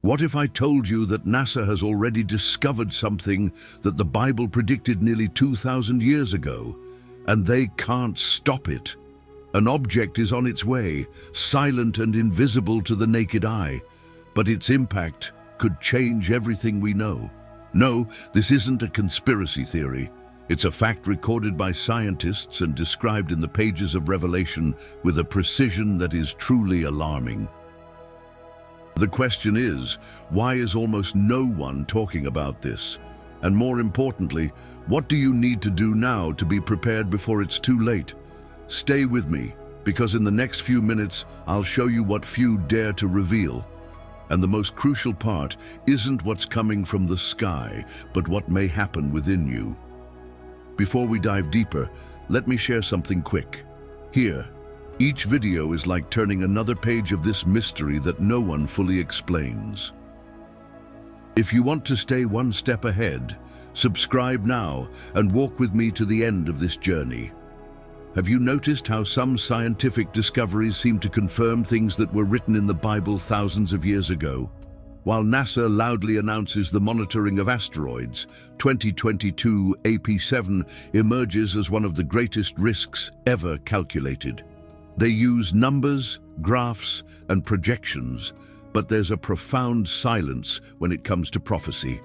What if I told you that NASA has already discovered something that the Bible predicted nearly 2,000 years ago, and they can't stop it? An object is on its way, silent and invisible to the naked eye, but its impact could change everything we know. No, this isn't a conspiracy theory. It's a fact recorded by scientists and described in the pages of Revelation with a precision that is truly alarming. The question is, why is almost no one talking about this? And more importantly, what do you need to do now to be prepared before it's too late? Stay with me, because in the next few minutes, I'll show you what few dare to reveal. And the most crucial part isn't what's coming from the sky, but what may happen within you. Before we dive deeper, let me share something quick. Here, each video is like turning another page of this mystery that no one fully explains. If you want to stay one step ahead, subscribe now and walk with me to the end of this journey. Have you noticed how some scientific discoveries seem to confirm things that were written in the Bible thousands of years ago? While NASA loudly announces the monitoring of asteroids, 2022 AP7 emerges as one of the greatest risks ever calculated. They use numbers, graphs, and projections, but there's a profound silence when it comes to prophecy.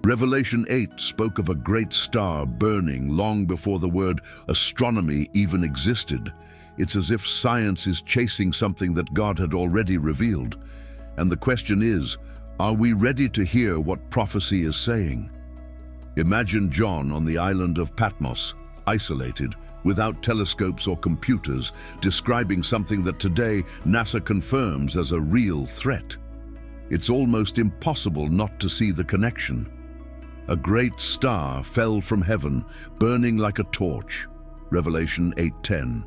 Revelation 8 spoke of a great star burning long before the word astronomy even existed. It's as if science is chasing something that God had already revealed. And the question is, are we ready to hear what prophecy is saying? Imagine John on the island of Patmos, isolated, without telescopes or computers, describing something that today NASA confirms as a real threat. It's almost impossible not to see the connection. A great star fell from heaven, burning like a torch. Revelation 8:10.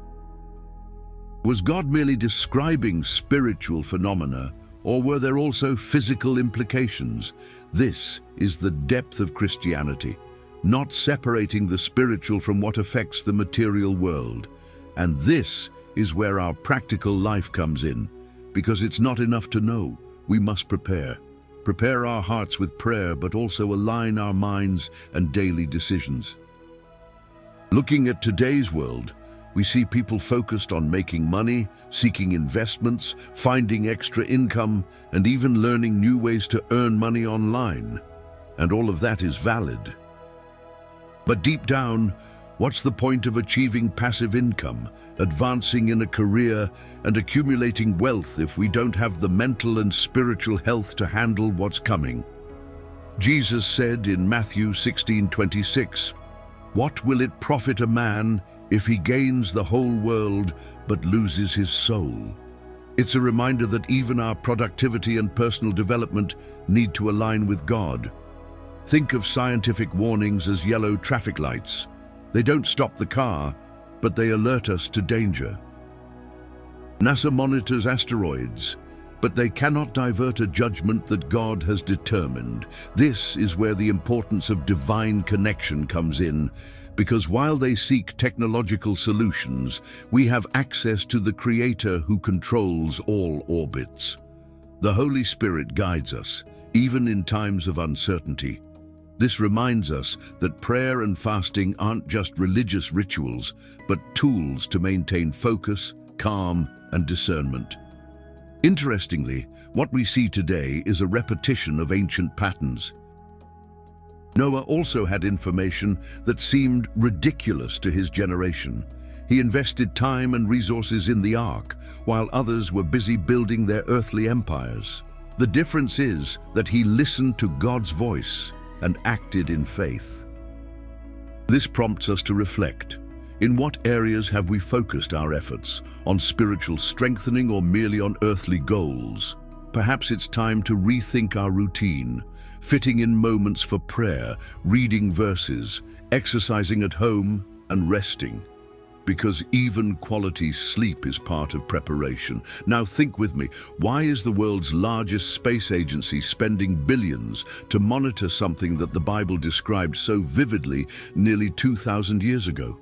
Was God merely describing spiritual phenomena, or were there also physical implications? This is the depth of Christianity, not separating the spiritual from what affects the material world. And this is where our practical life comes in, because it's not enough to know, we must prepare. Prepare our hearts with prayer, but also align our minds and daily decisions. Looking at today's world, we see people focused on making money, seeking investments, finding extra income, and even learning new ways to earn money online. And all of that is valid. But deep down, what's the point of achieving passive income, advancing in a career, and accumulating wealth if we don't have the mental and spiritual health to handle what's coming? Jesus said in Matthew 16:26, "What will it profit a man if he gains the whole world but loses his soul?" It's a reminder that even our productivity and personal development need to align with God. Think of scientific warnings as yellow traffic lights. They don't stop the car, but they alert us to danger. NASA monitors asteroids, but they cannot divert a judgment that God has determined. This is where the importance of divine connection comes in, because while they seek technological solutions, we have access to the Creator who controls all orbits. The Holy Spirit guides us, even in times of uncertainty. This reminds us that prayer and fasting aren't just religious rituals, but tools to maintain focus, calm, and discernment. Interestingly, what we see today is a repetition of ancient patterns. Noah also had information that seemed ridiculous to his generation. He invested time and resources in the ark, while others were busy building their earthly empires. The difference is that he listened to God's voice and acted in faith. This prompts us to reflect. In what areas have we focused our efforts? On spiritual strengthening or merely on earthly goals? Perhaps it's time to rethink our routine, fitting in moments for prayer, reading verses, exercising at home, and resting. Because even quality sleep is part of preparation. Now think with me, why is the world's largest space agency spending billions to monitor something that the Bible described so vividly nearly 2,000 years ago?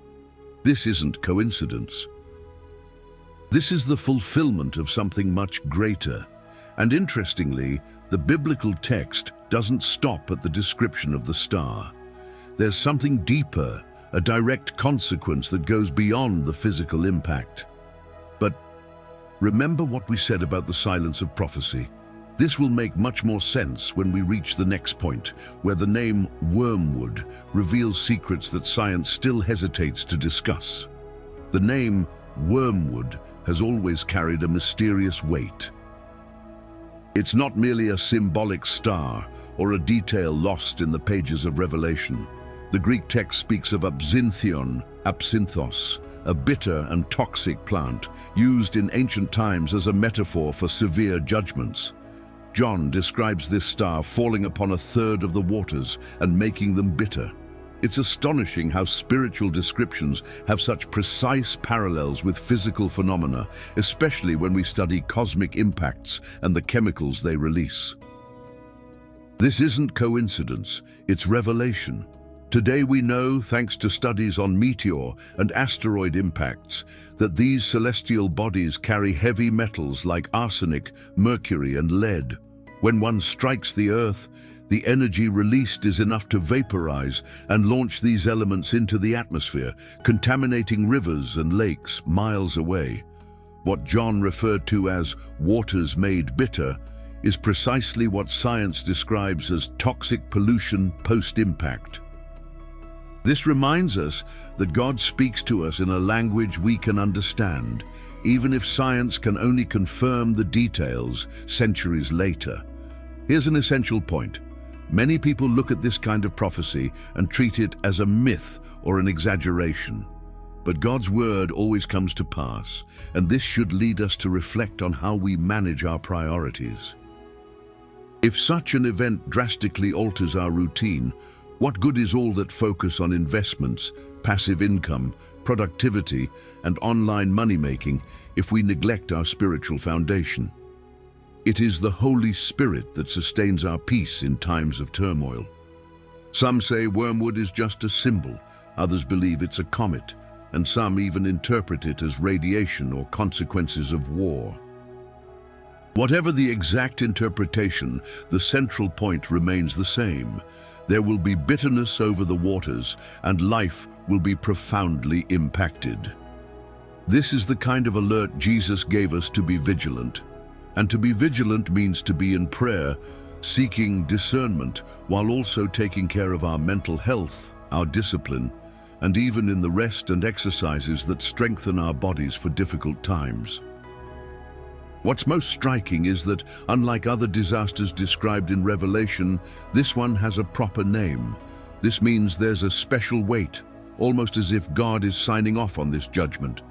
This isn't coincidence. This is the fulfillment of something much greater. And interestingly, the biblical text doesn't stop at the description of the star. There's something deeper, a direct consequence that goes beyond the physical impact. But remember what we said about the silence of prophecy. This will make much more sense when we reach the next point, where the name wormwood reveals secrets that science still hesitates to discuss. The name wormwood has always carried a mysterious weight. It's not merely a symbolic star or a detail lost in the pages of Revelation. The Greek text speaks of absinthion, absinthos, a bitter and toxic plant used in ancient times as a metaphor for severe judgments. John describes this star falling upon a third of the waters and making them bitter. It's astonishing how spiritual descriptions have such precise parallels with physical phenomena, especially when we study cosmic impacts and the chemicals they release. This isn't coincidence, it's revelation. Today we know, thanks to studies on meteor and asteroid impacts, that these celestial bodies carry heavy metals like arsenic, mercury, and lead. When one strikes the Earth, the energy released is enough to vaporize and launch these elements into the atmosphere, contaminating rivers and lakes miles away. What John referred to as waters made bitter is precisely what science describes as toxic pollution post-impact. This reminds us that God speaks to us in a language we can understand, even if science can only confirm the details centuries later. Here's an essential point. Many people look at this kind of prophecy and treat it as a myth or an exaggeration. But God's word always comes to pass, and this should lead us to reflect on how we manage our priorities. If such an event drastically alters our routine, what good is all that focus on investments, passive income, productivity, and online money-making if we neglect our spiritual foundation? It is the Holy Spirit that sustains our peace in times of turmoil. Some say wormwood is just a symbol, others believe it's a comet, and some even interpret it as radiation or consequences of war. Whatever the exact interpretation, the central point remains the same. There will be bitterness over the waters, and life will be profoundly impacted. This is the kind of alert Jesus gave us to be vigilant. And to be vigilant means to be in prayer, seeking discernment, while also taking care of our mental health, our discipline, and even in the rest and exercises that strengthen our bodies for difficult times. What's most striking is that, unlike other disasters described in Revelation, this one has a proper name. This means there's a special weight, almost as if God is signing off on this judgment.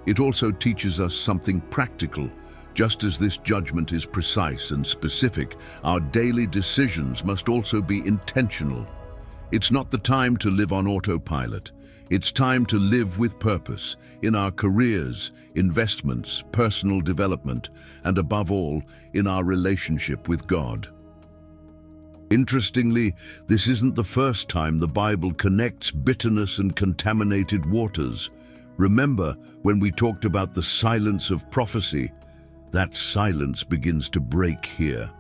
It also teaches us something practical. Just as this judgment is precise and specific, our daily decisions must also be intentional. It's not the time to live on autopilot. It's time to live with purpose in our careers, investments, personal development, and above all, in our relationship with God. Interestingly, this isn't the first time the Bible connects bitterness and contaminated waters. Remember when we talked about the silence of prophecy? That silence begins to break here.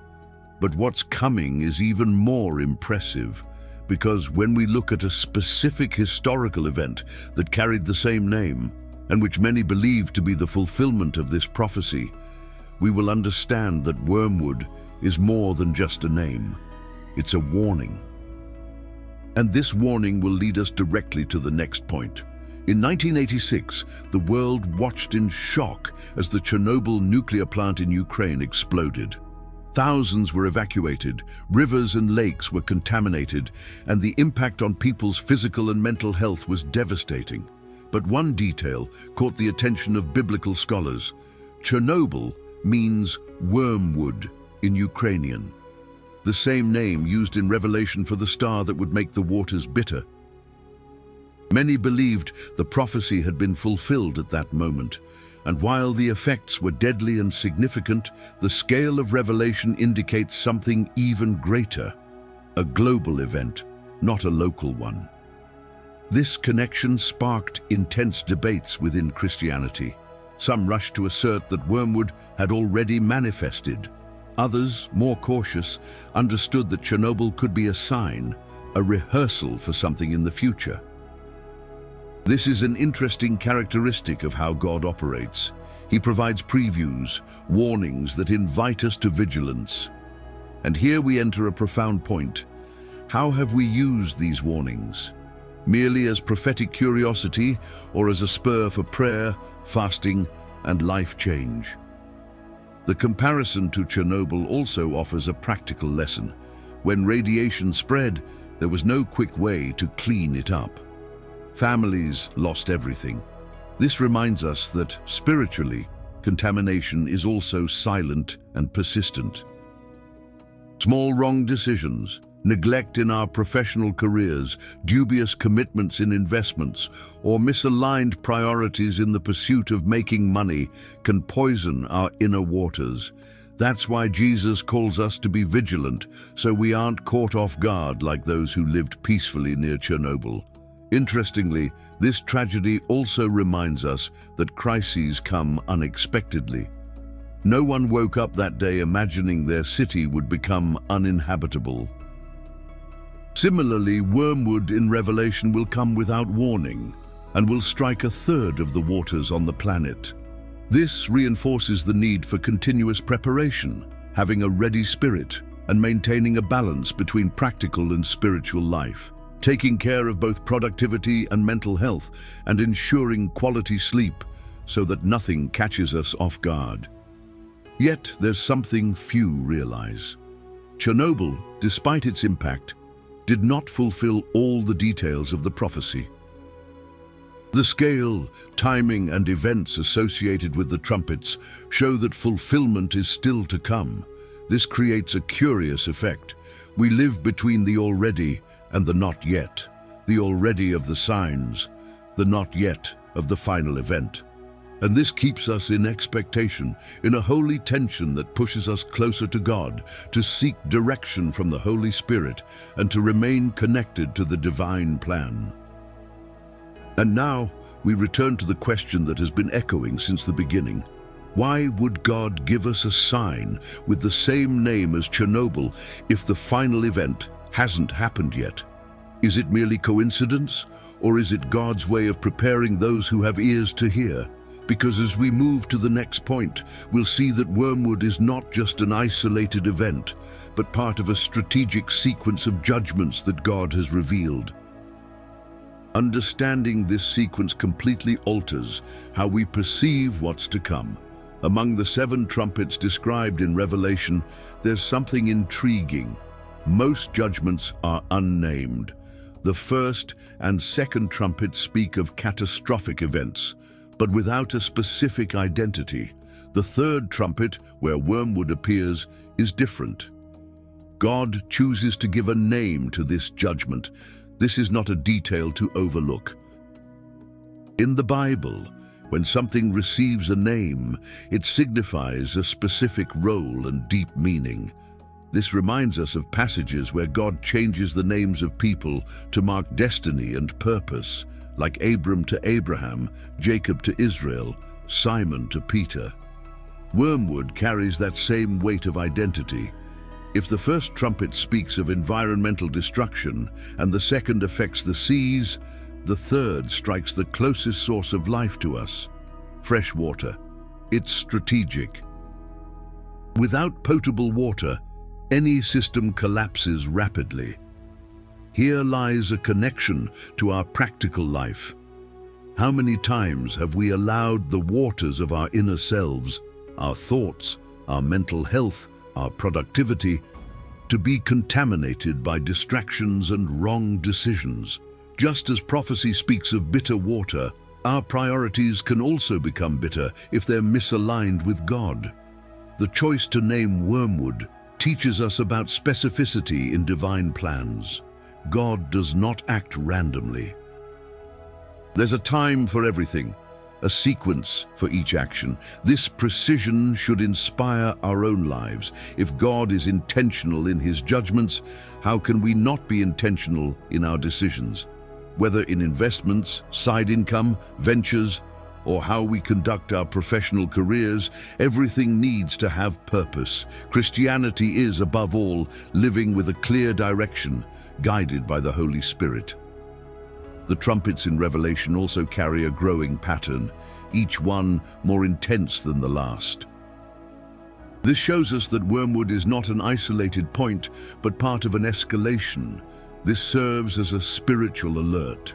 But what's coming is even more impressive. Because when we look at a specific historical event that carried the same name, and which many believe to be the fulfillment of this prophecy, we will understand that wormwood is more than just a name. It's a warning. And this warning will lead us directly to the next point. In 1986, the world watched in shock as the Chernobyl nuclear plant in Ukraine exploded. Thousands were evacuated, rivers and lakes were contaminated, and the impact on people's physical and mental health was devastating. But one detail caught the attention of biblical scholars. Chernobyl means wormwood in Ukrainian, the same name used in Revelation for the star that would make the waters bitter. Many believed the prophecy had been fulfilled at that moment. And while the effects were deadly and significant, the scale of Revelation indicates something even greater, a global event, not a local one. This connection sparked intense debates within Christianity. Some rushed to assert that wormwood had already manifested, Others, more cautious, understood that Chernobyl could be a sign, a rehearsal for something in the future. This is an interesting characteristic of how God operates. He provides previews, warnings that invite us to vigilance. And here we enter a profound point. How have we used these warnings? Merely as prophetic curiosity, or as a spur for prayer, fasting, and life change? The comparison to Chernobyl also offers a practical lesson. When radiation spread, there was no quick way to clean it up. Families lost everything. This reminds us that, spiritually, contamination is also silent and persistent. Small wrong decisions, neglect in our professional careers, dubious commitments in investments, or misaligned priorities in the pursuit of making money can poison our inner waters. That's why Jesus calls us to be vigilant, so we aren't caught off guard like those who lived peacefully near Chernobyl. Interestingly, this tragedy also reminds us that crises come unexpectedly. No one woke up that day imagining their city would become uninhabitable. Similarly, wormwood in Revelation will come without warning and will strike a third of the waters on the planet. This reinforces the need for continuous preparation, having a ready spirit, and maintaining a balance between practical and spiritual life, taking care of both productivity and mental health, and ensuring quality sleep so that nothing catches us off guard. Yet there's something few realize. Chernobyl, despite its impact, did not fulfill all the details of the prophecy. The scale, timing, and events associated with the trumpets show that fulfillment is still to come. This creates a curious effect. We live between the already and the not yet, the already of the signs, the not yet of the final event. And this keeps us in expectation, in a holy tension that pushes us closer to God, to seek direction from the Holy Spirit, and to remain connected to the divine plan. And now, we return to the question that has been echoing since the beginning. Why would God give us a sign with the same name as Chernobyl if the final event hasn't happened yet? Is it merely coincidence, or is it God's way of preparing those who have ears to hear? Because as we move to the next point, we'll see that wormwood is not just an isolated event, but part of a strategic sequence of judgments that God has revealed. Understanding this sequence completely alters how we perceive what's to come. Among the 7 trumpets described in Revelation, there's something intriguing. Most judgments are unnamed. The first and second trumpets speak of catastrophic events, but without a specific identity. The third trumpet, where wormwood appears, is different. God chooses to give a name to this judgment. This is not a detail to overlook. In the Bible, when something receives a name, it signifies a specific role and deep meaning. This reminds us of passages where God changes the names of people to mark destiny and purpose, like Abram to Abraham, Jacob to Israel, Simon to Peter. Wormwood carries that same weight of identity. If the first trumpet speaks of environmental destruction and the second affects the seas, the third strikes the closest source of life to us, fresh water. It's strategic. Without potable water, any system collapses rapidly. Here lies a connection to our practical life. How many times have we allowed the waters of our inner selves, our thoughts, our mental health, our productivity, to be contaminated by distractions and wrong decisions? Just as prophecy speaks of bitter water, our priorities can also become bitter if they're misaligned with God. The choice to name wormwood teaches us about specificity in divine plans. God does not act randomly. There's a time for everything, a sequence for each action. This precision should inspire our own lives. If God is intentional in his judgments, how can we not be intentional in our decisions? Whether in investments, side income, ventures, or how we conduct our professional careers, everything needs to have purpose. Christianity is, above all, living with a clear direction, guided by the Holy Spirit. The trumpets in Revelation also carry a growing pattern, each one more intense than the last. This shows us that wormwood is not an isolated point, but part of an escalation. This serves as a spiritual alert.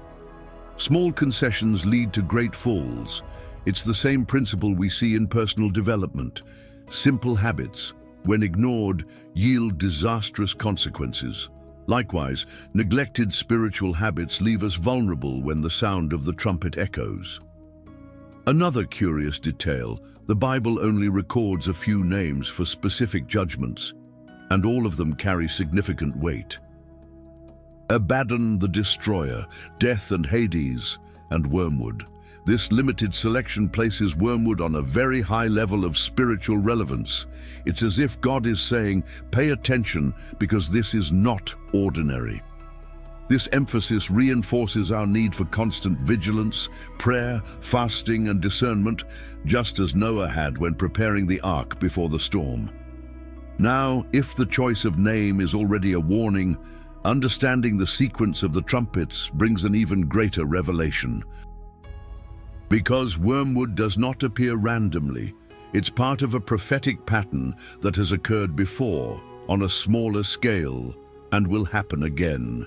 Small concessions lead to great falls. It's the same principle we see in personal development. Simple habits, when ignored, yield disastrous consequences. Likewise, neglected spiritual habits leave us vulnerable when the sound of the trumpet echoes. Another curious detail: the Bible only records a few names for specific judgments, and all of them carry significant weight. Abaddon the Destroyer, Death and Hades, and Wormwood. This limited selection places wormwood on a very high level of spiritual relevance. It's as if God is saying, pay attention because this is not ordinary. This emphasis reinforces our need for constant vigilance, prayer, fasting, and discernment, just as Noah had when preparing the ark before the storm. Now, if the choice of name is already a warning, understanding the sequence of the trumpets brings an even greater revelation. Because wormwood does not appear randomly, it's part of a prophetic pattern that has occurred before, on a smaller scale, and will happen again.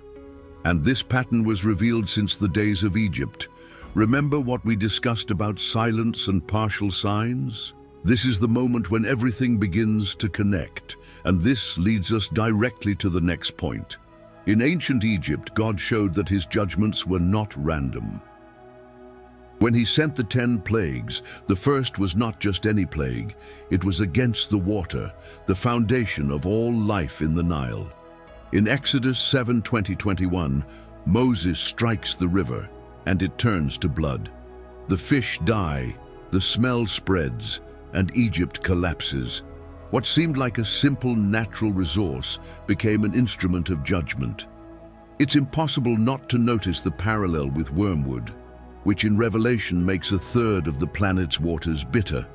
And this pattern was revealed since the days of Egypt. Remember what we discussed about silence and partial signs? This is the moment when everything begins to connect, and this leads us directly to the next point. In ancient Egypt, God showed that his judgments were not random. When he sent the 10 plagues, the first was not just any plague, it was against the water, the foundation of all life in the Nile. In Exodus 7:20-21, Moses strikes the river, and it turns to blood. The fish die, the smell spreads, and Egypt collapses. What seemed like a simple natural resource became an instrument of judgment. It's impossible not to notice the parallel with wormwood, which in Revelation makes a third of the planet's waters bitter.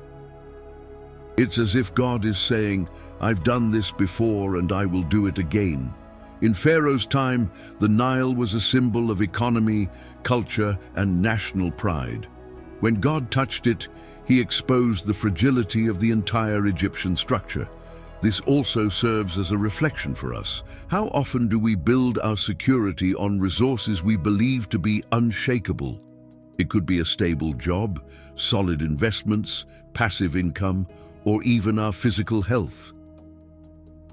It's as if God is saying, I've done this before and I will do it again. In Pharaoh's time, the Nile was a symbol of economy, culture, and national pride. When God touched it, he exposed the fragility of the entire Egyptian structure. This also serves as a reflection for us. How often do we build our security on resources we believe to be unshakable? It could be a stable job, solid investments, passive income, or even our physical health.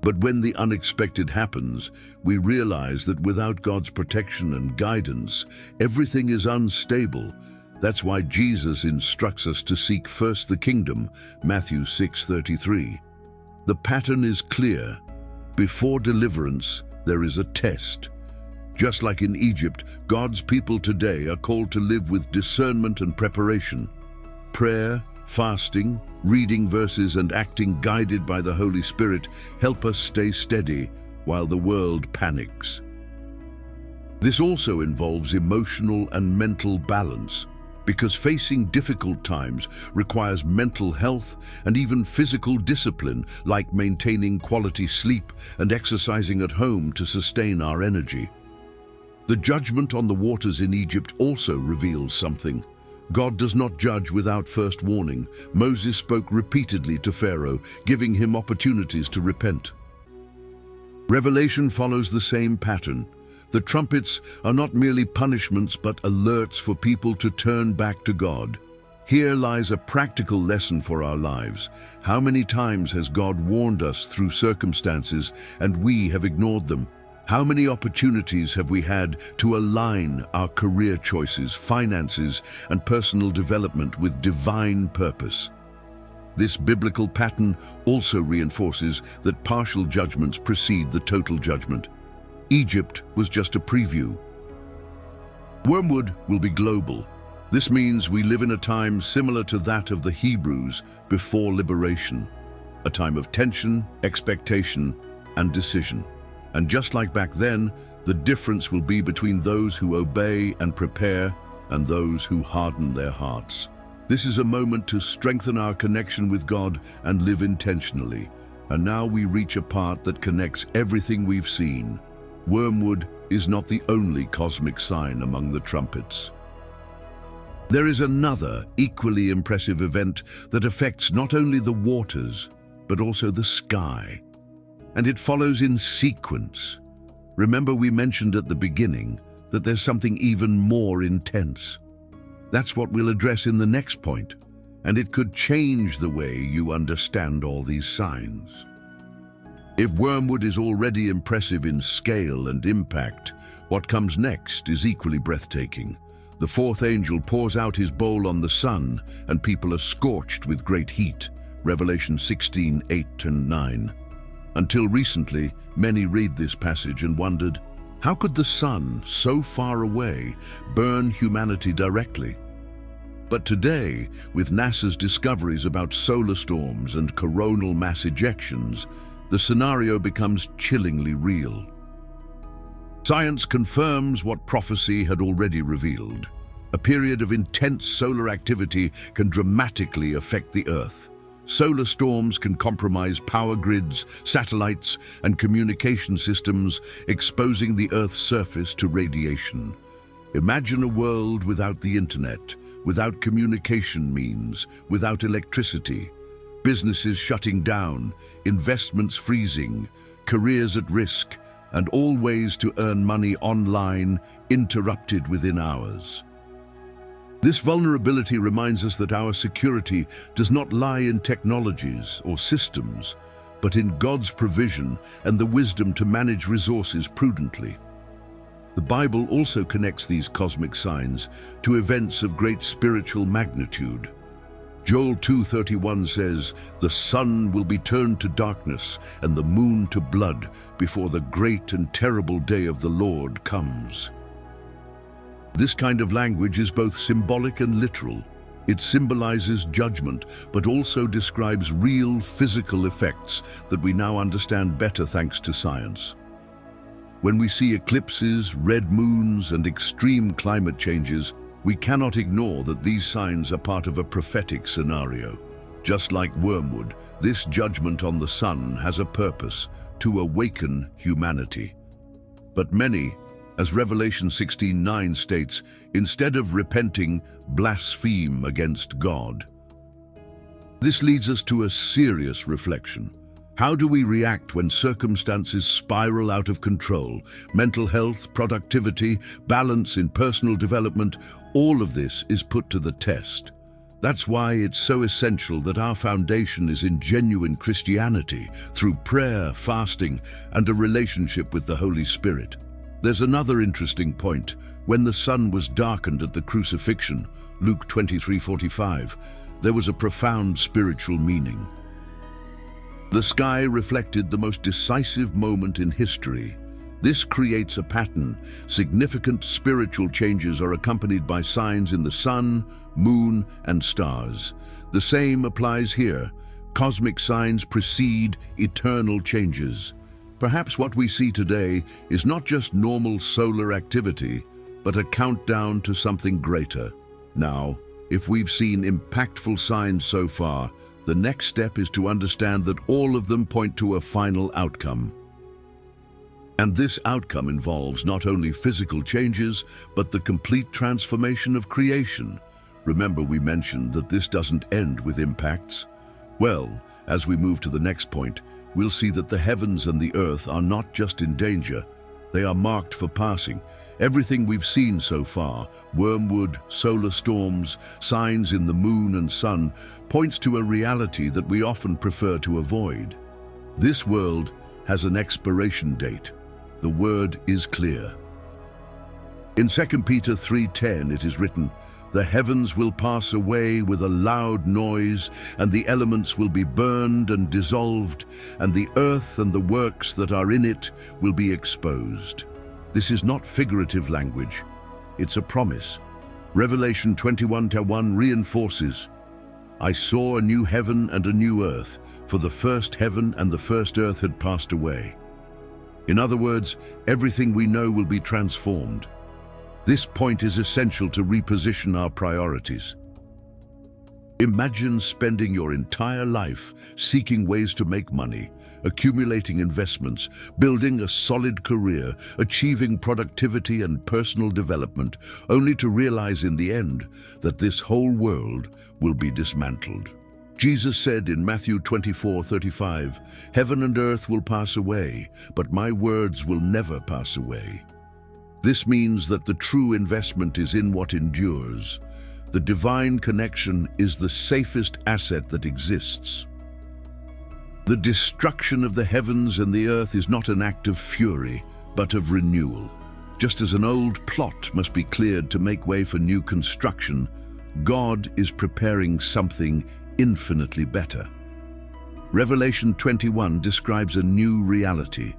But when the unexpected happens, we realize that without God's protection and guidance, everything is unstable. That's why Jesus instructs us to seek first the kingdom, Matthew 6:33. The pattern is clear. Before deliverance, there is a test. Just like in Egypt, God's people today are called to live with discernment and preparation. Prayer, fasting, reading verses, and acting guided by the Holy Spirit help us stay steady while the world panics. This also involves emotional and mental balance, because facing difficult times requires mental health and even physical discipline, like maintaining quality sleep and exercising at home to sustain our energy. The judgment on the waters in Egypt also reveals something. God does not judge without first warning. Moses spoke repeatedly to Pharaoh, giving him opportunities to repent. Revelation follows the same pattern. The trumpets are not merely punishments but alerts for people to turn back to God. Here lies a practical lesson for our lives. How many times has God warned us through circumstances and we have ignored them? How many opportunities have we had to align our career choices, finances, and personal development with divine purpose? This biblical pattern also reinforces that partial judgments precede the total judgment. Egypt was just a preview. Wormwood will be global. This means we live in a time similar to that of the Hebrews before liberation, a time of tension, expectation, and decision. And just like back then, the difference will be between those who obey and prepare and those who harden their hearts. This is a moment to strengthen our connection with God and live intentionally. And now we reach a part that connects everything we've seen. Wormwood is not the only cosmic sign among the trumpets. There is another equally impressive event that affects not only the waters, but also the sky. And it follows in sequence. Remember, we mentioned at the beginning that there's something even more intense. That's what we'll address in the next point, and it could change the way you understand all these signs. If wormwood is already impressive in scale and impact, what comes next is equally breathtaking. The fourth angel pours out his bowl on the sun, and people are scorched with great heat. Revelation 16:8 and 9. Until recently, many read this passage and wondered, how could the sun, so far away, burn humanity directly? But today, with NASA's discoveries about solar storms and coronal mass ejections, the scenario becomes chillingly real. Science confirms what prophecy had already revealed. A period of intense solar activity can dramatically affect the Earth. Solar storms can compromise power grids, satellites, and communication systems, exposing the Earth's surface to radiation. Imagine a world without the internet, without communication means, without electricity. Businesses shutting down, investments freezing, careers at risk, and all ways to earn money online interrupted within hours. This vulnerability reminds us that our security does not lie in technologies or systems, but in God's provision and the wisdom to manage resources prudently. The Bible also connects these cosmic signs to events of great spiritual magnitude. Joel 2:31 says, "The sun will be turned to darkness and the moon to blood before the great and terrible day of the Lord comes." This kind of language is both symbolic and literal. It symbolizes judgment, but also describes real physical effects that we now understand better thanks to science. When we see eclipses, red moons, and extreme climate changes, we cannot ignore that these signs are part of a prophetic scenario. Just like wormwood, this judgment on the sun has a purpose: to awaken humanity. But many, as Revelation 16:9 states, instead of repenting, blaspheme against God. This leads us to a serious reflection. How do we react when circumstances spiral out of control? Mental health, productivity, balance in personal development, all of this is put to the test. That's why it's so essential that our foundation is in genuine Christianity, through prayer, fasting, and a relationship with the Holy Spirit. There's another interesting point. When the sun was darkened at the crucifixion, Luke 23:45, there was a profound spiritual meaning. The sky reflected the most decisive moment in history. This creates a pattern. Significant spiritual changes are accompanied by signs in the sun, moon, and stars. The same applies here. Cosmic signs precede eternal changes. Perhaps what we see today is not just normal solar activity, but a countdown to something greater. Now, if we've seen impactful signs so far, the next step is to understand that all of them point to a final outcome. And this outcome involves not only physical changes, but the complete transformation of creation. Remember, we mentioned that this doesn't end with impacts. Well, as we move to the next point, we'll see that the heavens and the earth are not just in danger, they are marked for passing. Everything we've seen so far, wormwood, solar storms, signs in the moon and sun, points to a reality that we often prefer to avoid. This world has an expiration date. The word is clear. In 2 Peter 3:10 it is written, "The heavens will pass away with a loud noise, and the elements will be burned and dissolved, and the earth and the works that are in it will be exposed." This is not figurative language, it's a promise. Revelation 21:1 reinforces, "I saw a new heaven and a new earth, for the first heaven and the first earth had passed away." In other words, everything we know will be transformed. This point is essential to reposition our priorities. Imagine spending your entire life seeking ways to make money, accumulating investments, building a solid career, achieving productivity and personal development, only to realize in the end that this whole world will be dismantled. Jesus said in Matthew 24:35, "Heaven and earth will pass away, but my words will never pass away." This means that the true investment is in what endures. The divine connection is the safest asset that exists. The destruction of the heavens and the earth is not an act of fury, but of renewal. Just as an old plot must be cleared to make way for new construction, God is preparing something infinitely better. Revelation 21 describes a new reality,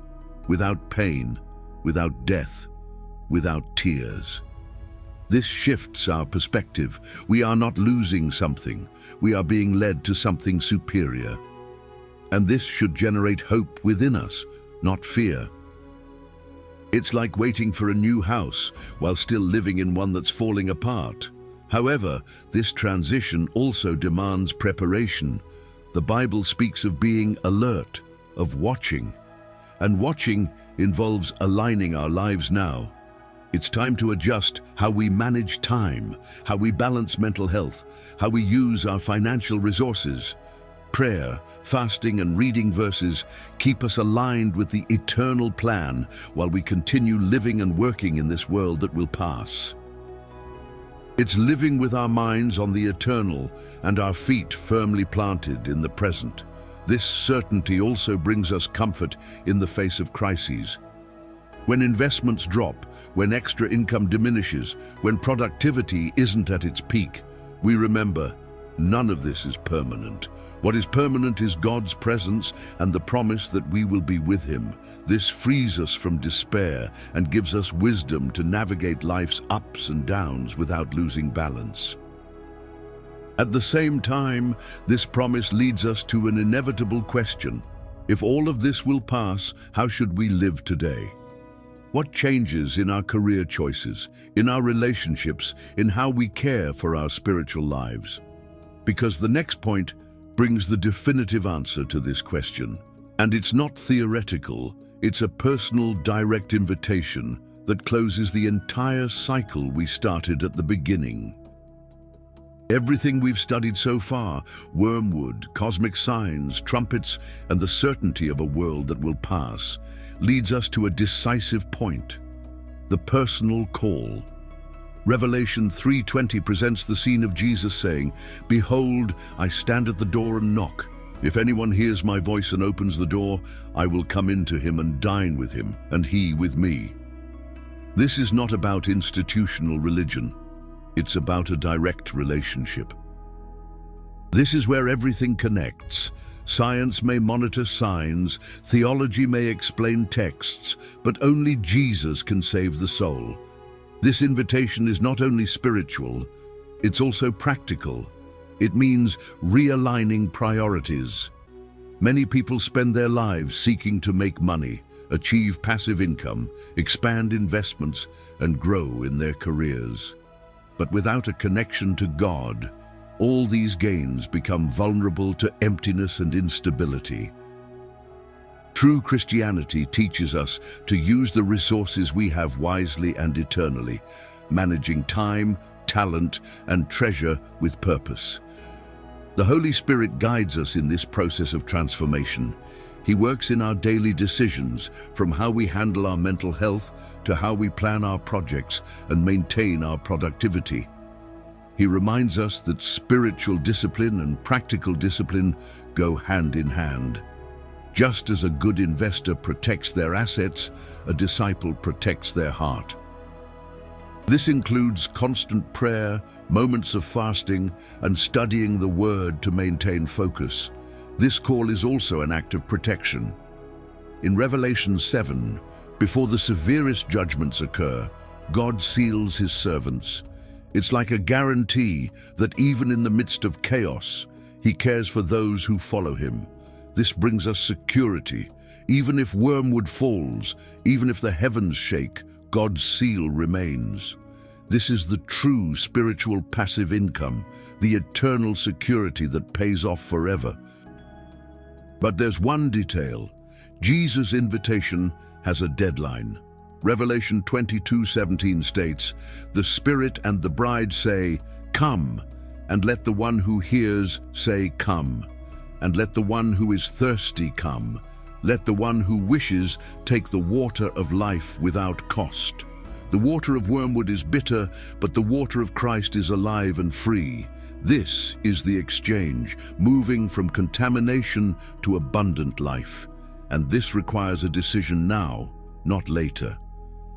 without pain, without death, without tears. This shifts our perspective. We are not losing something. We are being led to something superior. And this should generate hope within us, not fear. It's like waiting for a new house while still living in one that's falling apart. However, this transition also demands preparation. The Bible speaks of being alert, of watching. And watching involves aligning our lives now. It's time to adjust how we manage time, how we balance mental health, how we use our financial resources. Prayer, fasting, and reading verses keep us aligned with the eternal plan while we continue living and working in this world that will pass. It's living with our minds on the eternal and our feet firmly planted in the present. This certainty also brings us comfort in the face of crises. When investments drop, when extra income diminishes, when productivity isn't at its peak, we remember none of this is permanent. What is permanent is God's presence and the promise that we will be with Him. This frees us from despair and gives us wisdom to navigate life's ups and downs without losing balance. At the same time, this promise leads us to an inevitable question. If all of this will pass, how should we live today? What changes in our career choices, in our relationships, in how we care for our spiritual lives? Because the next point brings the definitive answer to this question. And it's not theoretical, it's a personal, direct invitation that closes the entire cycle we started at the beginning. Everything we've studied so far, wormwood, cosmic signs, trumpets, and the certainty of a world that will pass, leads us to a decisive point, the personal call. Revelation 3:20 presents the scene of Jesus saying, "Behold, I stand at the door and knock. If anyone hears my voice and opens the door, I will come into him and dine with him, and he with me." This is not about institutional religion. It's about a direct relationship. This is where everything connects. Science may monitor signs, theology may explain texts, but only Jesus can save the soul. This invitation is not only spiritual, it's also practical. It means realigning priorities. Many people spend their lives seeking to make money, achieve passive income, expand investments, and grow in their careers. But without a connection to God, all these gains become vulnerable to emptiness and instability. True Christianity teaches us to use the resources we have wisely and eternally, managing time, talent, and treasure with purpose. The Holy Spirit guides us in this process of transformation. He works in our daily decisions, from how we handle our mental health to how we plan our projects and maintain our productivity. He reminds us that spiritual discipline and practical discipline go hand in hand. Just as a good investor protects their assets, a disciple protects their heart. This includes constant prayer, moments of fasting, and studying the Word to maintain focus. This call is also an act of protection. In Revelation 7, before the severest judgments occur, God seals His servants. It's like a guarantee that even in the midst of chaos, He cares for those who follow Him. This brings us security. Even if wormwood falls, even if the heavens shake, God's seal remains. This is the true spiritual passive income, the eternal security that pays off forever. But there's one detail. Jesus' invitation has a deadline. Revelation 22:17 states, "The Spirit and the bride say, 'Come,' and let the one who hears say, 'Come.' And let the one who is thirsty come. Let the one who wishes take the water of life without cost." The water of wormwood is bitter, but the water of Christ is alive and free. This is the exchange, moving from contamination to abundant life. And this requires a decision now, not later.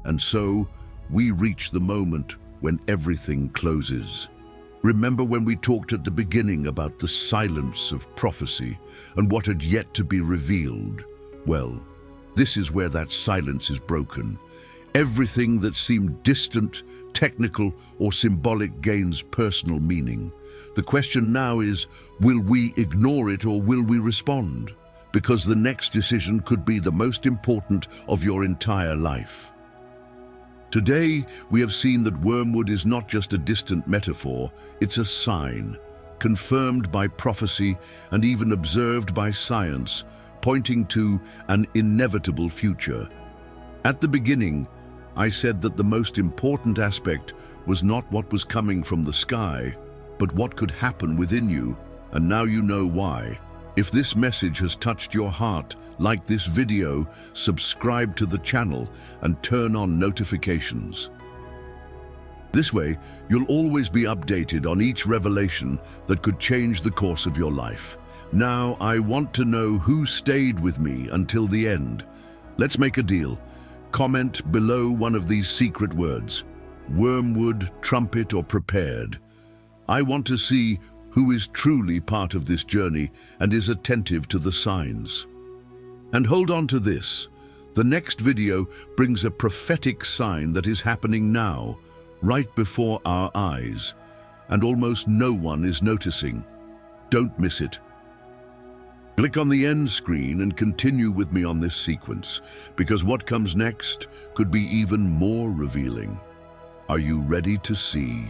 And so, we reach the moment when everything closes. Remember when we talked at the beginning about the silence of prophecy and what had yet to be revealed? Well, this is where that silence is broken. Everything that seemed distant, technical, or symbolic gains personal meaning. The question now is, will we ignore it or will we respond? Because the next decision could be the most important of your entire life. Today, we have seen that wormwood is not just a distant metaphor, it's a sign, confirmed by prophecy and even observed by science, pointing to an inevitable future. At the beginning, I said that the most important aspect was not what was coming from the sky, but what could happen within you, and now you know why. If this message has touched your heart, like this video, subscribe to the channel and turn on notifications. This way, you'll always be updated on each revelation that could change the course of your life. Now, I want to know who stayed with me until the end. Let's make a deal. Comment below one of these secret words: wormwood, trumpet, or prepared. I want to see who is truly part of this journey and is attentive to the signs. And hold on to this. The next video brings a prophetic sign that is happening now, right before our eyes, and almost no one is noticing. Don't miss it. Click on the end screen and continue with me on this sequence, because what comes next could be even more revealing. Are you ready to see?